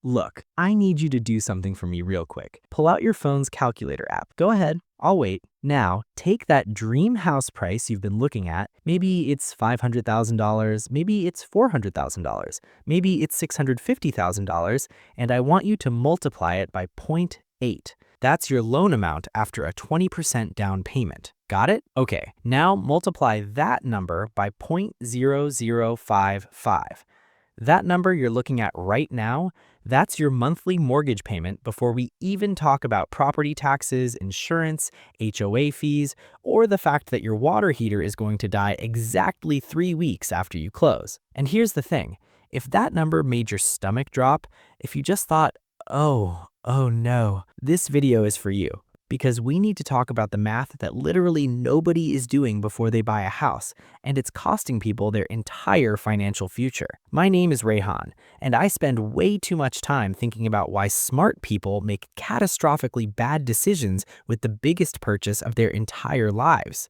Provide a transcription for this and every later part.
Look, I need you to do something for me real quick. Pull out your phone's calculator app. Go ahead, I'll wait. Now, take that dream house price you've been looking at. Maybe it's $500,000, maybe it's $400,000, maybe it's $650,000, and I want you to multiply it by zero point 0.8. That's your loan amount after a 20% down payment. Got it? Okay, now multiply that number by 0.0055. That number you're looking at right now, that's your monthly mortgage payment before we even talk about property taxes, insurance, HOA fees, or the fact that your water heater is going to die exactly 3 weeks after you close. And here's the thing, if that number made your stomach drop, if you just thought, oh no, this video is for you. Because we need to talk about the math that literally nobody is doing before they buy a house, and it's costing people their entire financial future. My name is Rayhan, and I spend way too much time thinking about why smart people make catastrophically bad decisions with the biggest purchase of their entire lives.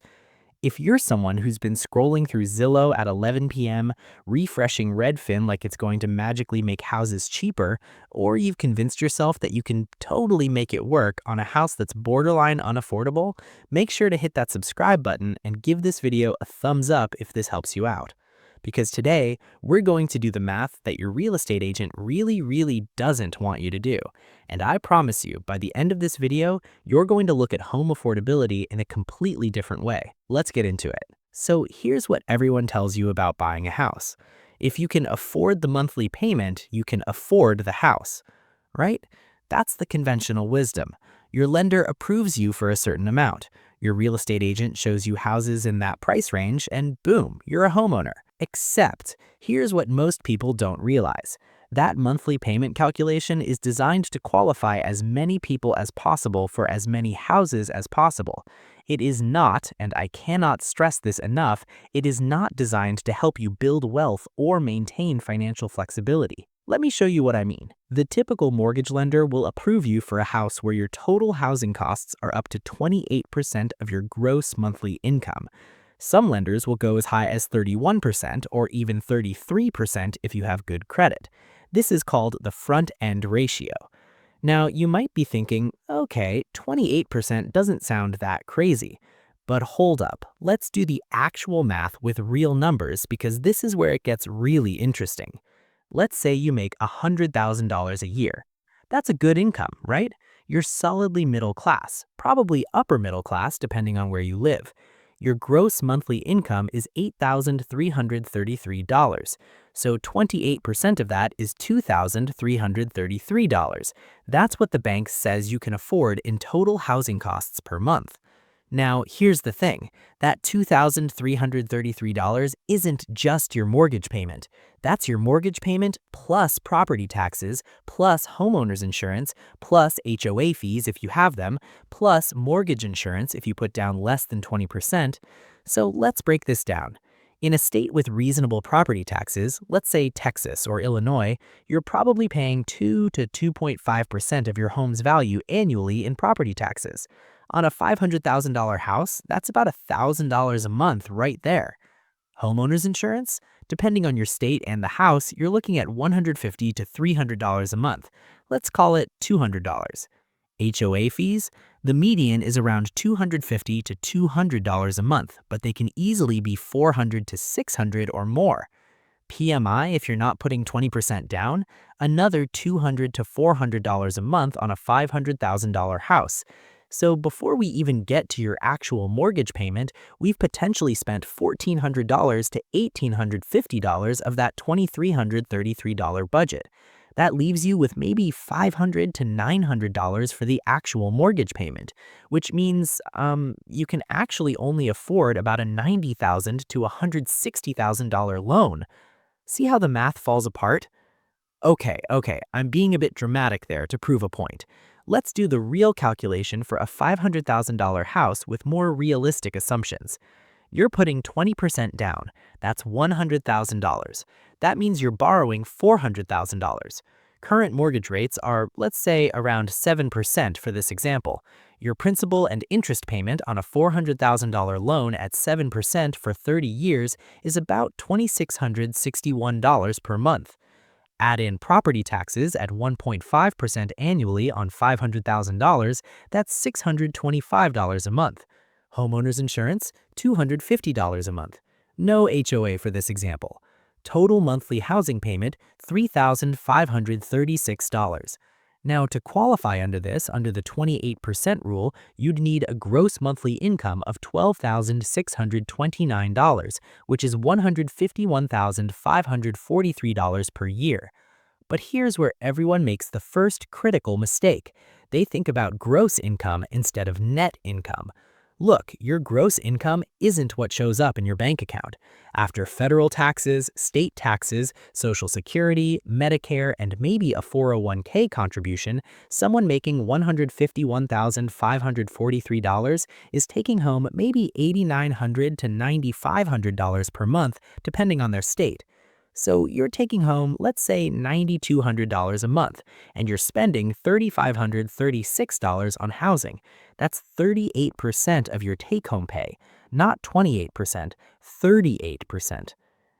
If you're someone who's been scrolling through Zillow at 11 p.m., refreshing Redfin like it's going to magically make houses cheaper, or you've convinced yourself that you can totally make it work on a house that's borderline unaffordable, make sure to hit that subscribe button and give this video a thumbs up if this helps you out. Because today, we're going to do the math that your real estate agent really doesn't want you to do. And I promise you, by the end of this video, you're going to look at home affordability in a completely different way. Let's get into it. So here's what everyone tells you about buying a house. If you can afford the monthly payment, you can afford the house, right? That's the conventional wisdom. Your lender approves you for a certain amount. Your real estate agent shows you houses in that price range, and boom, you're a homeowner. Except, here's what most people don't realize. That monthly payment calculation is designed to qualify as many people as possible for as many houses as possible. It is not, and I cannot stress this enough, it is not designed to help you build wealth or maintain financial flexibility. Let me show you what I mean. The typical mortgage lender will approve you for a house where your total housing costs are up to 28% of your gross monthly income. Some lenders will go as high as 31% or even 33% if you have good credit. This is called the front-end ratio. Now, you might be thinking, okay, 28% doesn't sound that crazy. But hold up, let's do the actual math with real numbers because this is where it gets really interesting. Let's say you make $100,000 a year. That's a good income, right? You're solidly middle class, probably upper middle class depending on where you live. Your gross monthly income is $8,333. So 28% of that is $2,333. That's what the bank says you can afford in total housing costs per month. Now, here's the thing. That $2,333 isn't just your mortgage payment. That's your mortgage payment plus property taxes, plus homeowner's insurance, plus HOA fees if you have them, plus mortgage insurance if you put down less than 20%. So let's break this down. In a state with reasonable property taxes, let's say Texas or Illinois, you're probably paying 2 to 2.5% of your home's value annually in property taxes. On a $500,000 house, that's about $1,000 a month right there. Homeowner's insurance? Depending on your state and the house, you're looking at $150 to $300 a month. Let's call it $200. HOA fees? The median is around $250 to $200 a month, but they can easily be $400 to $600 or more. PMI, if you're not putting 20% down, another $200 to $400 a month on a $500,000 house. So before we even get to your actual mortgage payment, we've potentially spent $1,400 to $1,850 of that $2,333 budget. That leaves you with maybe $500 to $900 for the actual mortgage payment, which means you can actually only afford about a $90,000 to $160,000 loan. See how the math falls apart? Okay, I'm being a bit dramatic there to prove a point. Let's do the real calculation for a $500,000 house with more realistic assumptions. You're putting 20% down. That's $100,000. That means you're borrowing $400,000. Current mortgage rates are, let's say, around 7% for this example. Your principal and interest payment on a $400,000 loan at 7% for 30 years is about $2,661 per month. Add in property taxes at 1.5% annually on $500,000, that's $625 a month. Homeowners insurance, $250 a month. No HOA for this example. Total monthly housing payment, $3,536. Now, to qualify under the 28% rule, you'd need a gross monthly income of $12,629, which is $151,543 per year. But here's where everyone makes the first critical mistake. They think about gross income instead of net income. Look, your gross income isn't what shows up in your bank account. After federal taxes, state taxes, Social Security, Medicare, and maybe a 401k contribution, someone making $151,543 is taking home maybe $8,900 to $9,500 per month, depending on their state. So you're taking home, let's say, $9,200 a month, and you're spending $3,536 on housing. That's 38% of your take-home pay, not 28%, 38%.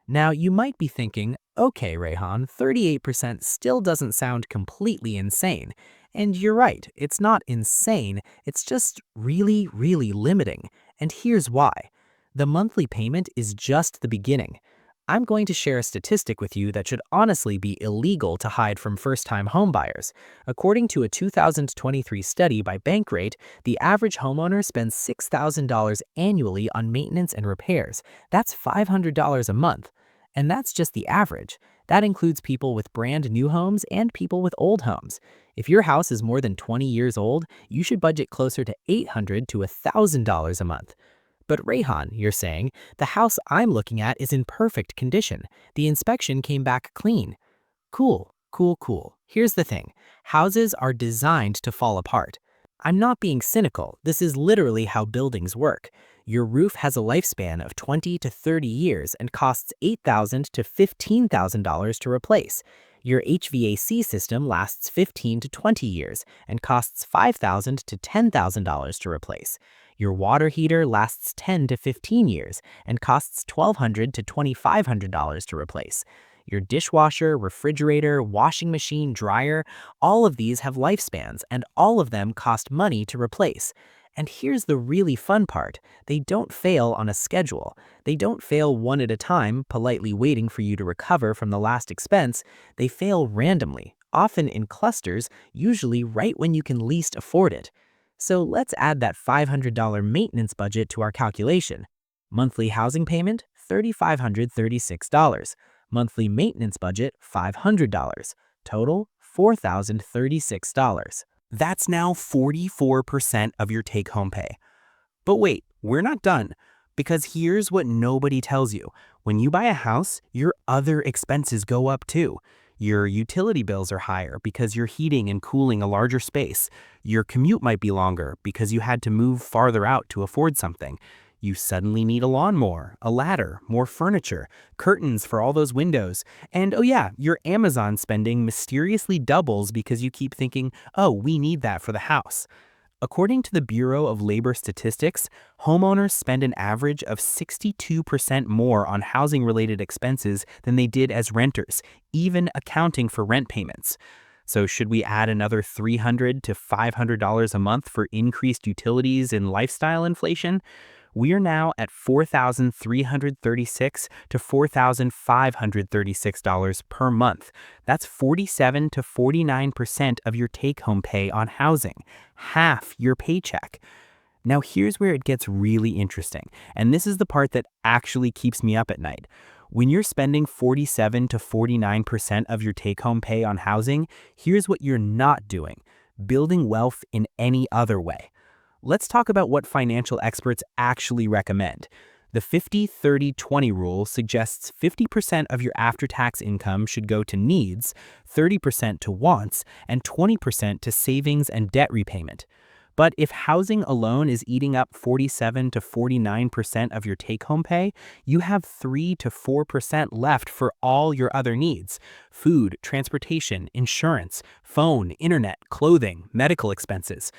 Now, you might be thinking, okay, Rehan, 38% still doesn't sound completely insane. And you're right, it's not insane, it's just really, really limiting. And here's why. The monthly payment is just the beginning. I'm going to share a statistic with you that should honestly be illegal to hide from first-time homebuyers. According to a 2023 study by Bankrate, the average homeowner spends $6,000 annually on maintenance and repairs. That's $500 a month. And that's just the average. That includes people with brand new homes and people with old homes. If your house is more than 20 years old, you should budget closer to $800 to $1,000 a month. But Rehan, you're saying, the house I'm looking at is in perfect condition. The inspection came back clean. Cool, cool, cool. Here's the thing. Houses are designed to fall apart. I'm not being cynical. This is literally how buildings work. Your roof has a lifespan of 20 to 30 years and costs $8,000 to $15,000 to replace. Your HVAC system lasts 15 to 20 years and costs $5,000 to $10,000 to replace. Your water heater lasts 10 to 15 years and costs $1,200 to $2,500 to replace. Your dishwasher, refrigerator, washing machine, dryer, all of these have lifespans and all of them cost money to replace. And here's the really fun part. They don't fail on a schedule. They don't fail one at a time, politely waiting for you to recover from the last expense. They fail randomly, often in clusters, usually right when you can least afford it. So let's add that $500 maintenance budget to our calculation. Monthly housing payment, $3,536. Monthly maintenance budget, $500. Total, $4,036. That's now 44% of your take-home pay. But wait, we're not done. Because here's what nobody tells you. When you buy a house, your other expenses go up too. Your utility bills are higher because you're heating and cooling a larger space. Your commute might be longer because you had to move farther out to afford something. You suddenly need a lawnmower, a ladder, more furniture, curtains for all those windows. And oh yeah, your Amazon spending mysteriously doubles because you keep thinking, oh, we need that for the house. According to the Bureau of Labor Statistics, homeowners spend an average of 62% more on housing-related expenses than they did as renters, even accounting for rent payments. So should we add another $300 to $500 a month for increased utilities and lifestyle inflation? We are now at $4,336 to $4,536 per month. That's 47 to 49% of your take-home pay on housing, half your paycheck. Now here's where it gets really interesting, and this is the part that actually keeps me up at night. When you're spending 47 to 49% of your take-home pay on housing, here's what you're not doing: building wealth in any other way. Let's talk about what financial experts actually recommend. The 50-30-20 rule suggests 50% of your after-tax income should go to needs, 30% to wants, and 20% to savings and debt repayment. But if housing alone is eating up 47 to 49% of your take-home pay, you have 3 to 4% left for all your other needs: food, transportation, insurance, phone, internet, clothing, medical expenses.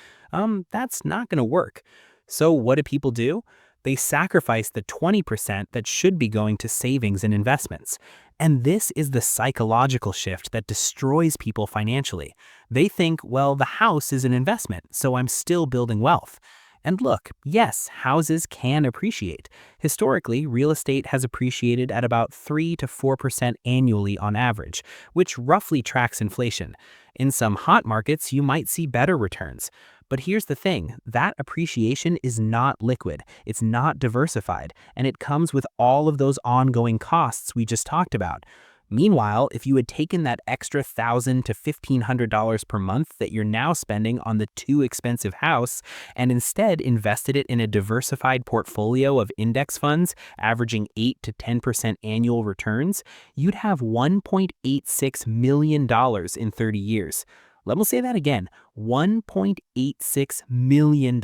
That's not going to work. So what do people do? They sacrifice the 20% that should be going to savings and investments. And this is the psychological shift that destroys people financially. They think, well, the house is an investment, so I'm still building wealth. And look, yes, houses can appreciate. Historically, real estate has appreciated at about 3 to 4% annually on average, which roughly tracks inflation. In some hot markets, you might see better returns. But here's the thing, that appreciation is not liquid, it's not diversified, and it comes with all of those ongoing costs we just talked about. Meanwhile, if you had taken that extra $1,000 to $1,500 per month that you're now spending on the too expensive house and instead invested it in a diversified portfolio of index funds averaging 8 to 10% annual returns, you'd have $1.86 million in 30 years. Let me say that again, $1.86 million.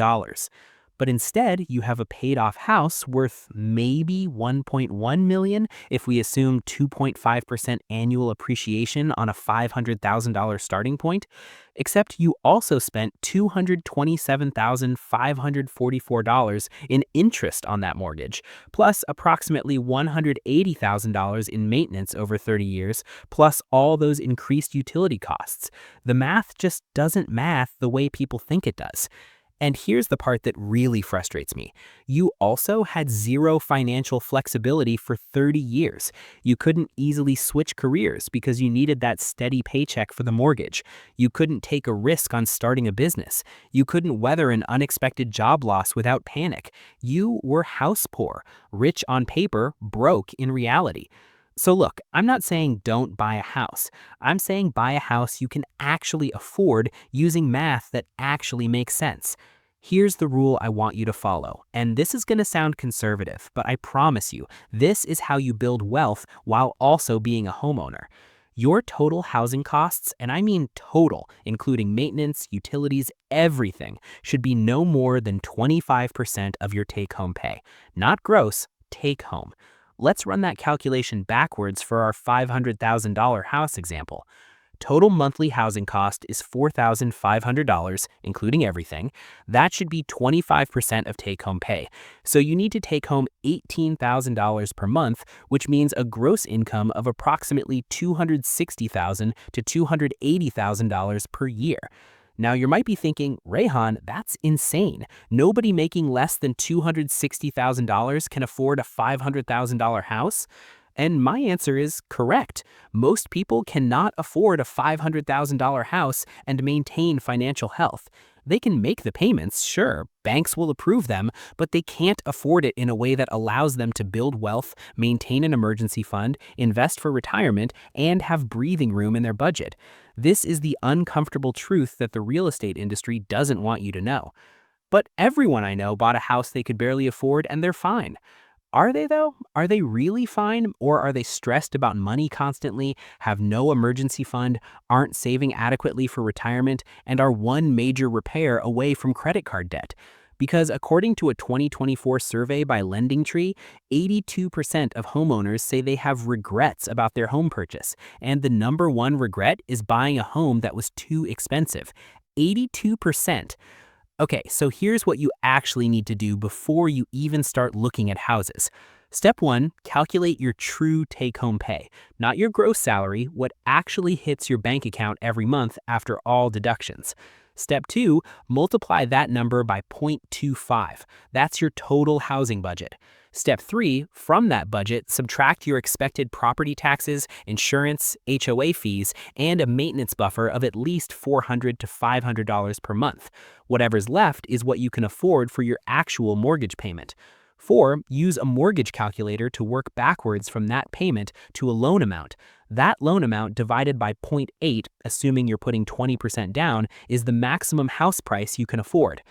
But instead, you have a paid-off house worth maybe $1.1 million if we assume 2.5% annual appreciation on a $500,000 starting point, except you also spent $227,544 in interest on that mortgage, plus approximately $180,000 in maintenance over 30 years, plus all those increased utility costs. The math just doesn't math the way people think it does. And here's the part that really frustrates me. You also had zero financial flexibility for 30 years. You couldn't easily switch careers because you needed that steady paycheck for the mortgage. You couldn't take a risk on starting a business. You couldn't weather an unexpected job loss without panic. You were house poor, rich on paper, broke in reality. So look, I'm not saying don't buy a house. I'm saying buy a house you can actually afford using math that actually makes sense. Here's the rule I want you to follow, and this is going to sound conservative, but I promise you, this is how you build wealth while also being a homeowner. Your total housing costs, and I mean total, including maintenance, utilities, everything, should be no more than 25% of your take-home pay. Not gross, take-home. Let's run that calculation backwards for our $500,000 house example. Total monthly housing cost is $4,500, including everything. That should be 25% of take-home pay. So you need to take home $18,000 per month, which means a gross income of approximately $260,000 to $280,000 per year. Now you might be thinking, Rayhan, that's insane. Nobody making less than $260,000 can afford a $500,000 house? And my answer is correct. Most people cannot afford a $500,000 house and maintain financial health. They can make the payments, sure, banks will approve them, but they can't afford it in a way that allows them to build wealth, maintain an emergency fund, invest for retirement, and have breathing room in their budget. This is the uncomfortable truth that the real estate industry doesn't want you to know. But everyone I know bought a house they could barely afford and they're fine. Are they though? Are they really fine? Or are they stressed about money constantly, have no emergency fund, aren't saving adequately for retirement, and are one major repair away from credit card debt? Because according to a 2024 survey by LendingTree, 82% of homeowners say they have regrets about their home purchase, and the number one regret is buying a home that was too expensive. 82%. Okay, so here's what you actually need to do before you even start looking at houses. Step 1, calculate your true take-home pay, not your gross salary, what actually hits your bank account every month after all deductions. Step 2, multiply that number by 0.25. That's your total housing budget. Step 3, from that budget, subtract your expected property taxes, insurance, HOA fees, and a maintenance buffer of at least $400 to $500 per month. Whatever's left is what you can afford for your actual mortgage payment. 4, use a mortgage calculator to work backwards from that payment to a loan amount. That loan amount divided by 0.8, assuming you're putting 20% down, is the maximum house price you can afford.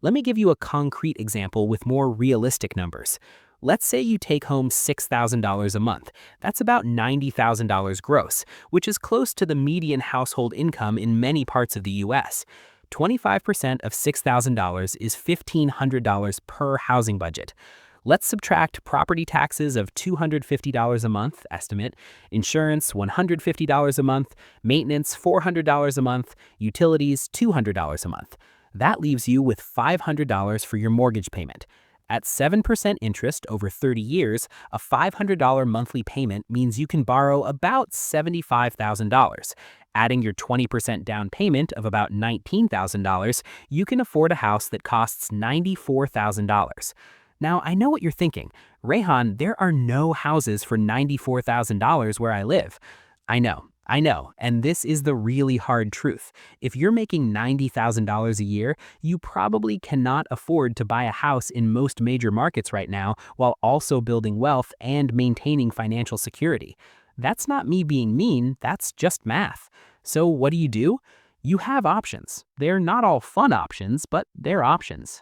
Let me give you a concrete example with more realistic numbers. Let's say you take home $6,000 a month. That's about $90,000 gross, which is close to the median household income in many parts of the US. 25% of $6,000 is $1,500 per housing budget. Let's subtract property taxes of $250 a month, estimate, insurance $150 a month, maintenance $400 a month, utilities $200 a month. That leaves you with $500 for your mortgage payment. At 7% interest over 30 years, a $500 monthly payment means you can borrow about $75,000. Adding your 20% down payment of about $19,000, you can afford a house that costs $94,000. Now, I know what you're thinking. Rehan, there are no houses for $94,000 where I live. I know, and this is the really hard truth. If you're making $90,000 a year, you probably cannot afford to buy a house in most major markets right now while also building wealth and maintaining financial security. That's not me being mean, that's just math. So what do? You have options. They're not all fun options, but they're options.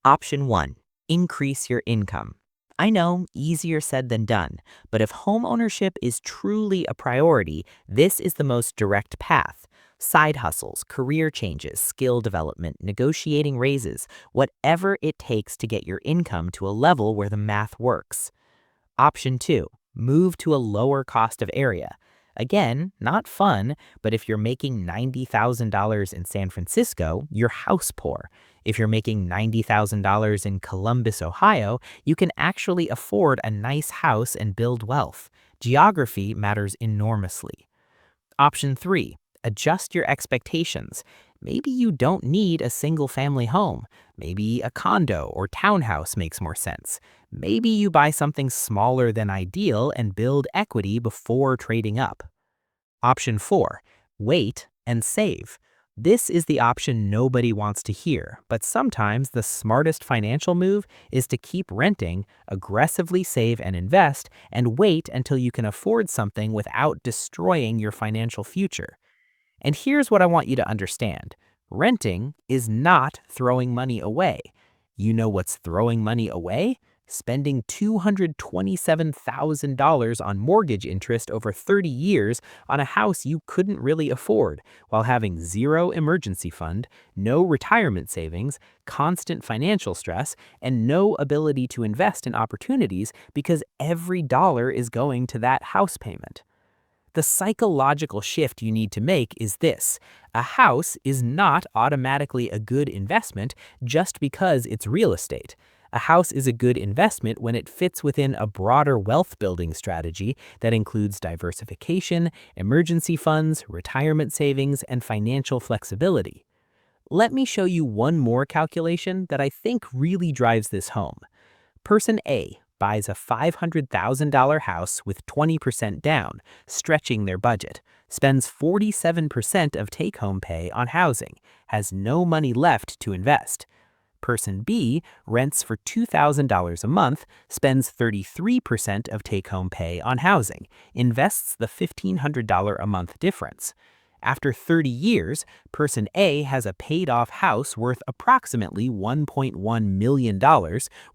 Option 1. Increase your income. I know, easier said than done, but if home ownership is truly a priority, this is the most direct path. Side hustles, career changes, skill development, negotiating raises, whatever it takes to get your income to a level where the math works. Option 2. Move to a lower cost of area. Again, not fun, but if you're making $90,000 in San Francisco, you're house poor. If you're making $90,000 in Columbus, Ohio, you can actually afford a nice house and build wealth. Geography matters enormously. Option 3. Adjust your expectations. Maybe you don't need a single-family home. Maybe a condo or townhouse makes more sense. Maybe you buy something smaller than ideal and build equity before trading up. Option 4. Wait and save. This is the option nobody wants to hear, but sometimes the smartest financial move is to keep renting, aggressively save and invest, and wait until you can afford something without destroying your financial future. And here's what I want you to understand. Renting is not throwing money away. You know what's throwing money away? Spending $227,000 on mortgage interest over 30 years on a house you couldn't really afford, while having zero emergency fund, no retirement savings, constant financial stress, and no ability to invest in opportunities because every dollar is going to that house payment. The psychological shift you need to make is this: a house is not automatically a good investment just because it's real estate. A house is a good investment when it fits within a broader wealth building strategy that includes diversification, emergency funds, retirement savings, and financial flexibility. Let me show you one more calculation that I think really drives this home. Person A buys a $500,000 house with 20% down, stretching their budget, spends 47% of take-home pay on housing, has no money left to invest. Person B rents for $2,000 a month, spends 33% of take-home pay on housing, invests the $1,500 a month difference. After 30 years, person A has a paid-off house worth approximately $1.1 million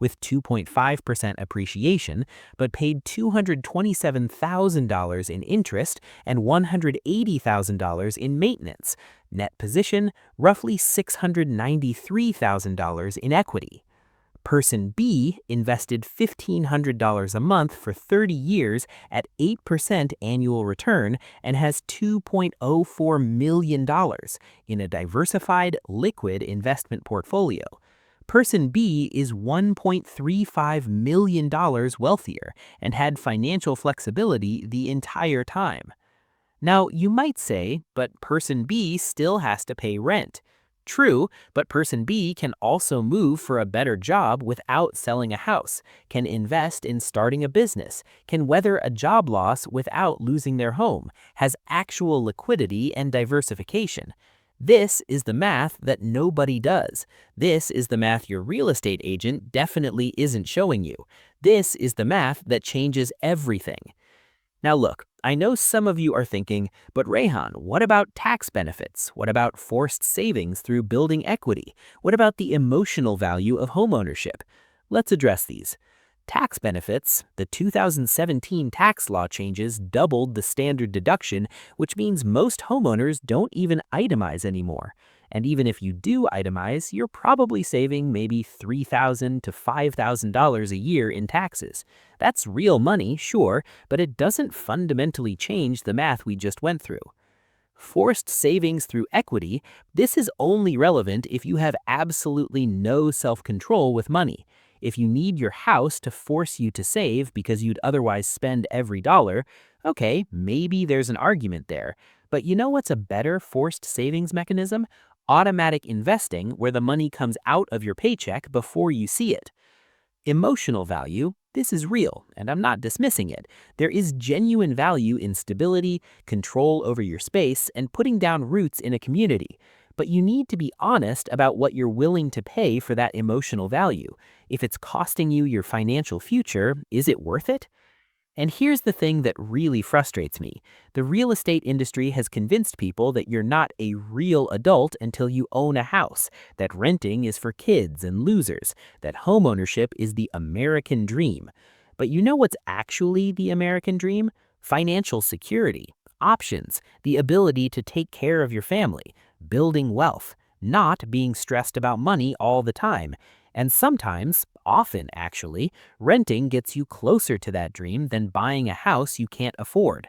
with 2.5% appreciation, but paid $227,000 in interest and $180,000 in maintenance. Net position, roughly $693,000 in equity. Person B invested $1,500 a month for 30 years at 8% annual return and has $2.04 million in a diversified, liquid investment portfolio. Person B is $1.35 million wealthier and had financial flexibility the entire time. Now, you might say, but person B still has to pay rent. True, but person B can also move for a better job without selling a house, can invest in starting a business, can weather a job loss without losing their home, has actual liquidity and diversification. This is the math that nobody does. This is the math your real estate agent definitely isn't showing you. This is the math that changes everything. Now look, I know some of you are thinking, but Rehan, what about tax benefits? What about forced savings through building equity? What about the emotional value of homeownership? Let's address these. Tax benefits: the 2017 tax law changes doubled the standard deduction, which means most homeowners don't even itemize anymore. And even if you do itemize, you're probably saving maybe $3,000 to $5,000 a year in taxes. That's real money, sure, but it doesn't fundamentally change the math we just went through. Forced savings through equity: this is only relevant if you have absolutely no self-control with money. If you need your house to force you to save because you'd otherwise spend every dollar, okay, maybe there's an argument there. But you know what's a better forced savings mechanism? Automatic investing, where the money comes out of your paycheck before you see it. Emotional value, this is real, and I'm not dismissing it. There is genuine value in stability, control over your space, and putting down roots in a community. But you need to be honest about what you're willing to pay for that emotional value. If it's costing you your financial future, is it worth it? And here's the thing that really frustrates me. The real estate industry has convinced people that you're not a real adult until you own a house, that renting is for kids and losers, that homeownership is the American dream. But you know what's actually the American dream? Financial security, options, the ability to take care of your family, building wealth, not being stressed about money all the time. And sometimes, often actually, renting gets you closer to that dream than buying a house you can't afford.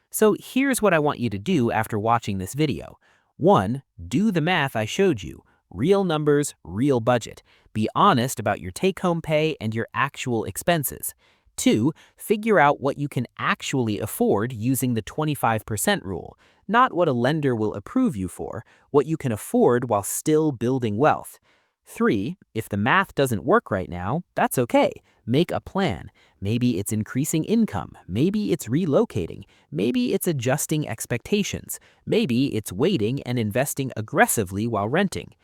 So here's what I want you to do after watching this video. 1. Do the math I showed you. Real numbers, real budget. Be honest about your take-home pay and your actual expenses. 2. Figure out what you can actually afford using the 25% rule. Not what a lender will approve you for, what you can afford while still building wealth. 3. If the math doesn't work right now, that's okay. Make a plan. Maybe it's increasing income. Maybe it's relocating. Maybe it's adjusting expectations. Maybe it's waiting and investing aggressively while renting.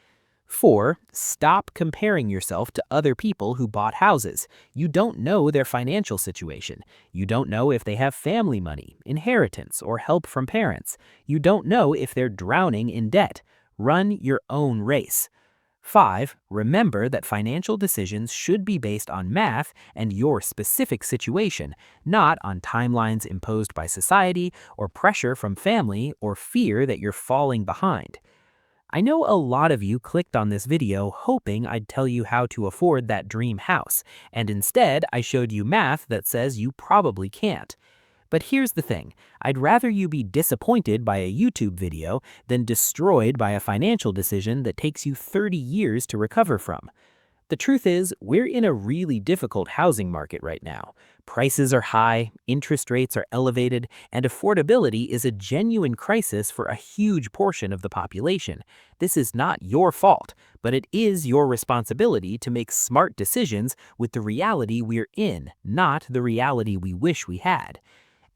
4. Stop comparing yourself to other people who bought houses. You don't know their financial situation. You don't know if they have family money, inheritance, or help from parents. You don't know if they're drowning in debt. Run your own race. 5. Remember that financial decisions should be based on math and your specific situation, not on timelines imposed by society or pressure from family or fear that you're falling behind. I know a lot of you clicked on this video hoping I'd tell you how to afford that dream house, and instead I showed you math that says you probably can't. But here's the thing, I'd rather you be disappointed by a YouTube video than destroyed by a financial decision that takes you 30 years to recover from. The truth is, we're in a really difficult housing market right now. Prices are high, interest rates are elevated, and affordability is a genuine crisis for a huge portion of the population. This is not your fault, but it is your responsibility to make smart decisions with the reality we're in, not the reality we wish we had.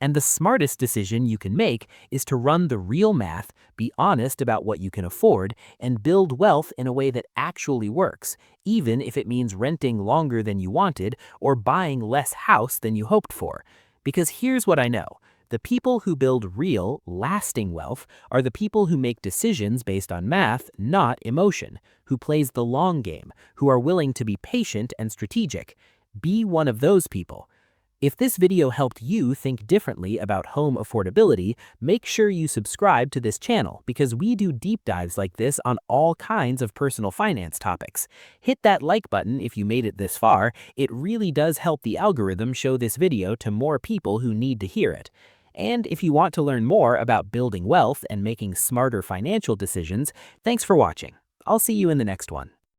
And the smartest decision you can make is to run the real math, be honest about what you can afford, and build wealth in a way that actually works, even if it means renting longer than you wanted or buying less house than you hoped for. Because here's what I know. The people who build real, lasting wealth are the people who make decisions based on math, not emotion, who plays the long game, who are willing to be patient and strategic. Be one of those people. If this video helped you think differently about home affordability, make sure you subscribe to this channel because we do deep dives like this on all kinds of personal finance topics. Hit that like button if you made it this far. It really does help the algorithm show this video to more people who need to hear it. And if you want to learn more about building wealth and making smarter financial decisions, thanks for watching. I'll see you in the next one.